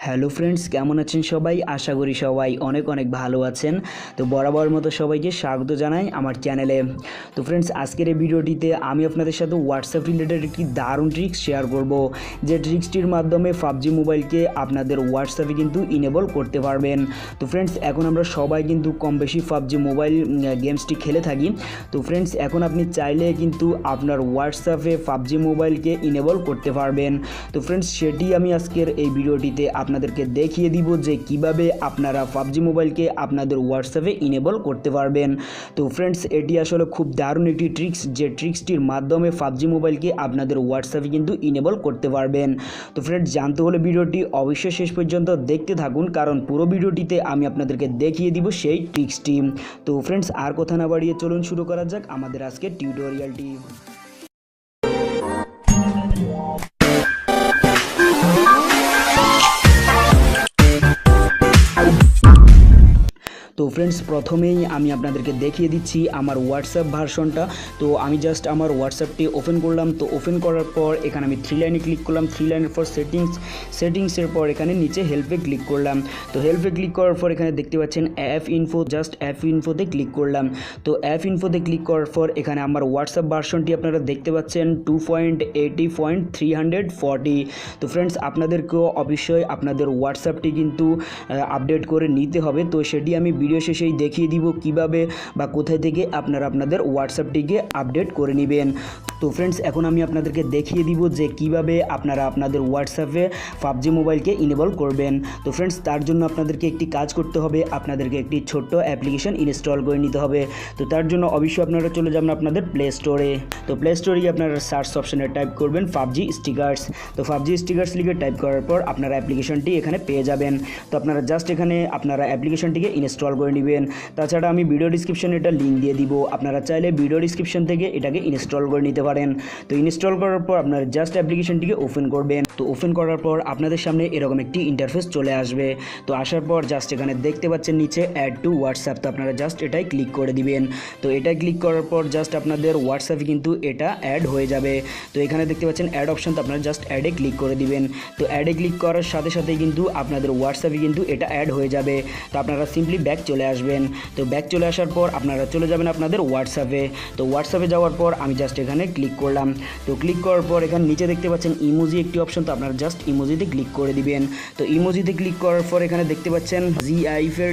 Hello friends, কেমন আছেন সবাই? আশা করি সবাই অনেক অনেক ভালো আছেন। তো বরাবর মতো সবাইকে স্বাগত জানাই আমার চ্যানেলে। তো ফ্রেন্ডস, আজকের এই ভিডিওটিতে আমি আপনাদের সাথে হোয়াটসঅ্যাপ রিলেটেড একটি দারুণ ট্রিক্স শেয়ার করব, যে ট্রিক্সটির মাধ্যমে পাবজি মোবাইলকে আপনাদের হোয়াটসঅ্যাপে কিন্তু ইনেবল করতে পারবেন। তো ফ্রেন্ডস, এখন আমরা সবাই কিন্তু কম বেশি পাবজি মোবাইল গেমসটি খেলে থাকি। তো ফ্রেন্ডস, এখন আপনি চাইলে কিন্তু আপনার হোয়াটসঅ্যাপে পাবজি মোবাইলকে ইনেবল করতে পারবেন। তো ফ্রেন্ডস, সেটি আমি আজকের এই ভিডিওটিতে আপনাদেরকে দেখিয়ে দিব যে কিভাবে আপনারা পাবজি মোবাইলকে আপনাদের হোয়াটসঅ্যাপে ইনেবল করতে পারবেন। তো ফ্রেন্ডস, এটি আসলে খুব দারুণ একটি ট্রিক্স, যে ট্রিক্সটির মাধ্যমে পাবজি মোবাইলকে আপনাদের হোয়াটসঅ্যাপে কিন্তু ইনেবল করতে পারবেন। তো ফ্রেন্ডস, জানতে হলে ভিডিওটি অবশ্যই শেষ পর্যন্ত দেখতে থাকুন, কারণ পুরো ভিডিওটিতে আমি আপনাদেরকে দেখিয়ে দিব সেই ট্রিক্সটি। তো ফ্রেন্ডস, আর কথা না বাড়িয়ে চলুন শুরু করা যাক আমাদের আজকের টিউটোরিয়ালটি। তো ফ্রেন্ডস, প্রথমেই আমি আপনাদেরকে দেখিয়ে দিচ্ছি আমার হোয়াটসঅ্যাপ ভার্সনটা। তো আমি জাস্ট আমার হোয়াটসঅ্যাপটি ওপেন করলাম। তো ওপেন করার পর এখানে আমি থ্রি লাইনে ক্লিক করলাম। থ্রি লাইনের পর সেটিংসের পর এখানে নিচে হেল্পে ক্লিক করলাম। তো হেল্পে ক্লিক করার পর এখানে দেখতে পাচ্ছেন অ্যাপ ইনফো, জাস্ট অ্যাপ ইনফোতে ক্লিক করলাম। তো অ্যাপ ইনফোতে ক্লিক করার পর এখানে আমার হোয়াটসঅ্যাপ ভার্সনটি আপনারা দেখতে পাচ্ছেন 2.80.340। তো ফ্রেন্ডস, আপনাদেরকেও অবশ্যই আপনাদের হোয়াটসঅ্যাপটি কিন্তু আপডেট করে নিতে হবে। তো সেটি আমি ভিডিও শেষেই দেখিয়ে দিব কিভাবে বা কোথায় থেকে আপনারা আপনাদের হোয়াটসঅ্যাপটিকে আপডেট করে নেবেন। তো ফ্রেন্ডস, এখন আমি আপনাদেরকে দেখিয়ে দিব যে কিভাবে আপনারা আপনাদের হোয়াটসঅ্যাপে পাবজি মোবাইলকে ইনেবল করবেন। তো ফ্রেন্ডস, তার জন্য আপনাদেরকে একটি কাজ করতে হবে, আপনাদেরকে একটি ছোট্ট অ্যাপ্লিকেশন ইনস্টল করে নিতে হবে। তো তার জন্য অবশ্যই আপনারা চলে যাবেন আপনাদের প্লে স্টোরে। তো প্লে স্টোরে আপনারা সার্চ অপশানে টাইপ করবেন পাবজি স্টিকার্স। তো পাবজি স্টিকার্স লিখে টাইপ করার পর আপনারা অ্যাপ্লিকেশনটি এখানে পেয়ে যাবেন। তো আপনারা জাস্ট এখানে আপনারা অ্যাপ্লিকেশনটিকে ইনস্টল করে নেবেন। তাছাড়া আমি ভিডিও ডিসক্রিপশনে এটা লিঙ্ক দিয়ে দিব, আপনারা চাইলে ভিডিও ডিসক্রিপশন থেকে এটাকে ইনস্টল করে নিতে পারেন। তো ইনস্টল করার পর আপনারা জাস্ট অ্যাপ্লিকেশনটিকে ওপেন করবেন। তো ওপেন করার পর আপনাদের সামনে এরকম একটি ইন্টারফেস চলে আসবে। তো আসার পর জাস্ট এখানে দেখতে পাচ্ছেন নিচে অ্যাড টু হোয়াটসঅ্যাপ। তো আপনারা জাস্ট এটাই ক্লিক করে দিবেন। তো এটাই ক্লিক করার পর জাস্ট আপনাদের হোয়াটসঅ্যাপে কিন্তু এটা অ্যাড হয়ে যাবে। তো এখানে দেখতে পাচ্ছেন অ্যাড অপশন, তো আপনারা জাস্ট অ্যাডে ক্লিক করে দিবেন। তো অ্যাডে ক্লিক করার সাথে সাথে কিন্তু আপনাদের হোয়াটসঅ্যাপে কিন্তু এটা অ্যাড হয়ে যাবে। তো আপনারা সিম্পলি ব্যাক চলে আসবেন। তো ব্যাক চলে আসার পর আপনারা চলে যাবেন আপনাদের হোয়াটসঅ্যাপে। তো হোয়াটসঅ্যাপে যাওয়ার পর আমি জাস্ট এখানে ক্লিক করলাম। তো ক্লিক করার পর এখানে নিচে দেখতে পাচ্ছেন ইমোজি একটি অপশন, তো আপনারা জাস্ট ইমোজিতে ক্লিক করে দিবেন। তো ইমোজিতে ক্লিক করার পর এখানে দেখতে পাচ্ছেন জিআইফের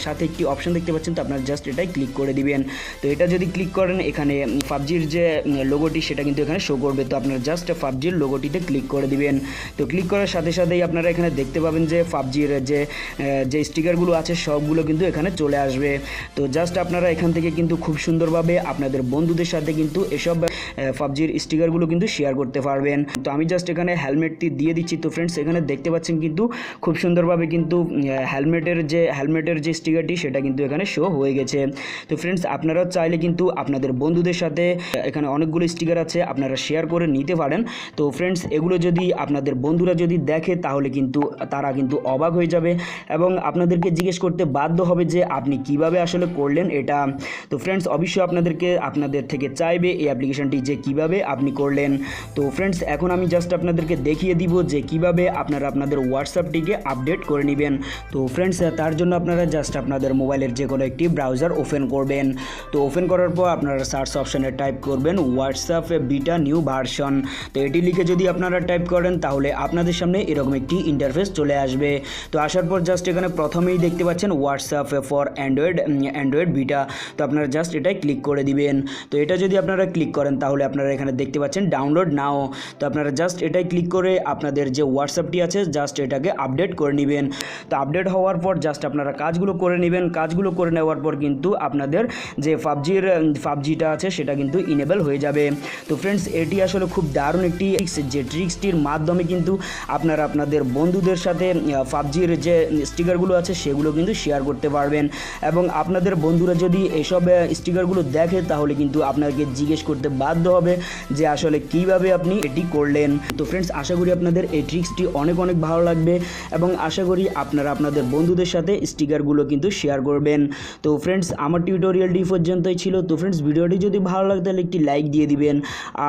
সাথে একটি অপশন দেখতে পাচ্ছেন, তো আপনারা জাস্ট এটাই ক্লিক করে দিবেন। তো এটা যদি ক্লিক করেন এখানে পাবজির যে লোগোটি সেটা কিন্তু এখানে শো করবে। তো আপনারা জাস্ট পাবজির লোগোটিতে ক্লিক করে দিবেন। তো ক্লিক করার সাথে সাথেই আপনারা এখানে দেখতে পাবেন যে পাবজির যে স্টিকারগুলো আছে সবগুলো কিন্তু এখানে চলে আসবে। তো জাস্ট আপনারা এখান থেকে কিন্তু খুব সুন্দরভাবে আপনাদের বন্ধুদের সাথে কিন্তু এসব পাবজির স্টিকারগুলো কিন্তু শেয়ার করতে পারবেন। তো আমি জাস্ট এখানে হেলমেটটি দিয়ে দিচ্ছি। তো ফ্রেন্ডস, এখানে দেখতে পাচ্ছেন কিন্তু খুব সুন্দরভাবে কিন্তু হেলমেটের যে স্টিকারটি সেটা কিন্তু এখানে শো হয়ে গেছে। তো ফ্রেন্ডস, আপনারাও চাইলে কিন্তু আপনাদের বন্ধুদের সাথে এখানে অনেকগুলো স্টিকার আছে, আপনারা শেয়ার করে নিতে পারেন। তো ফ্রেন্ডস, এগুলো যদি আপনাদের বন্ধুরা যদি দেখে তাহলে কিন্তু তারা কিন্তু অবাক হয়ে যাবে এবং আপনাদেরকে জিজ্ঞেস করতে বাধ্য হবে যে আপনি কিভাবে আসলে করলেন এটা। তো ফ্রেন্ডস, অবশ্যই আপনাদের থেকে চাইবে এই অ্যাপ্লিকেশনটি যে কিভাবে আপনি করলেন। তো ফ্রেন্ডস, এখন আমি জাস্ট আপনাদেরকে দেখিয়ে দিব যে কিভাবে আপনারা আপনাদের হোয়াটসঅ্যাপটিকে আপডেট করে নেবেন। তো ফ্রেন্ডস, তার জন্য আপনারা জাস্ট আপনাদের মোবাইলের যে কোনো একটি ব্রাউজার ওপেন করবেন। তো ওপেন করার পর আপনারা সার্চ অপশানে টাইপ করবেন হোয়াটসঅ্যাপ বিটা নিউ ভার্সন। তো এটি লিখে যদি আপনারা টাইপ করেন তাহলে আপনাদের সামনে এরকম একটি ইন্টারফেস চলে আসবে। তো আসার পর জাস্ট এখানে প্রথমেই দেখতে পাচ্ছেন হোয়াটসঅ্যাপ ফর অ্যান্ড্রয়েড বিটা। তো আপনারা জাস্ট এটাই ক্লিক করে দিবেন। তো এটা যদি আপনারা ক্লিক করেন তাহলে আপনারা এখানে দেখতে পাচ্ছেন ডাউনলোড নাও। তো আপনারা জাস্ট এটাই ক্লিক করে আপনাদের যে হোয়াটসঅ্যাপটি আছে জাস্ট এটাকে আপডেট করে নেবেন। তো আপডেট হওয়ার পর জাস্ট আপনারা কাজগুলো করে নেবেন। কাজগুলো করে নেওয়ার পর কিন্তু আপনাদের যে পাবজিটা আছে সেটা কিন্তু ইনেবল হয়ে যাবে। তো ফ্রেন্ডস, এটি আসলে খুব দারুণ একটি যে ট্রিক্সটির মাধ্যমে কিন্তু আপনারা আপনাদের বন্ধুদের সাথে পাবজির যে স্টিকারগুলো আছে সেগুলো কিন্তু শেয়ার করতে পারবেন। পারবেন। এবং আপনাদের বন্ধুরা যদি এসব স্টিকারগুলো দেখে তাহলে কিন্তু আপনাকে জিজ্ঞেস করতে বাধ্য হবে যে আসলে কিভাবে আপনি এটি করলেন। তো ফ্রেন্ডস, আশা করি আপনাদের এই ট্রিক্সটি অনেক অনেক ভালো লাগবে এবং আশা করি আপনারা আপনাদের বন্ধুদের সাথে স্টিকারগুলো কিন্তু শেয়ার করবেন। তো ফ্রেন্ডস, আমার টিউটোরিয়ালটি পর্যন্তই ছিল। তো ফ্রেন্ডস, ভিডিওটি যদি ভালো লাগে তাহলে একটি লাইক দিয়ে দিবেন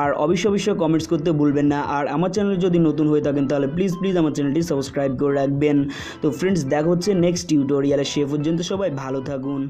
আর অবশ্যই কমেন্টস করতে ভুলবেন না। আর আমার চ্যানেলে যদি নতুন হয়ে থাকেন তাহলে প্লিজ আমার চ্যানেলটি সাবস্ক্রাইব করে রাখবেন। তো ফ্রেন্ডস, দেখা হচ্ছে নেক্সট টিউটোরিয়ালে। সে পর্যন্ত সবাই ভালো থাকুন।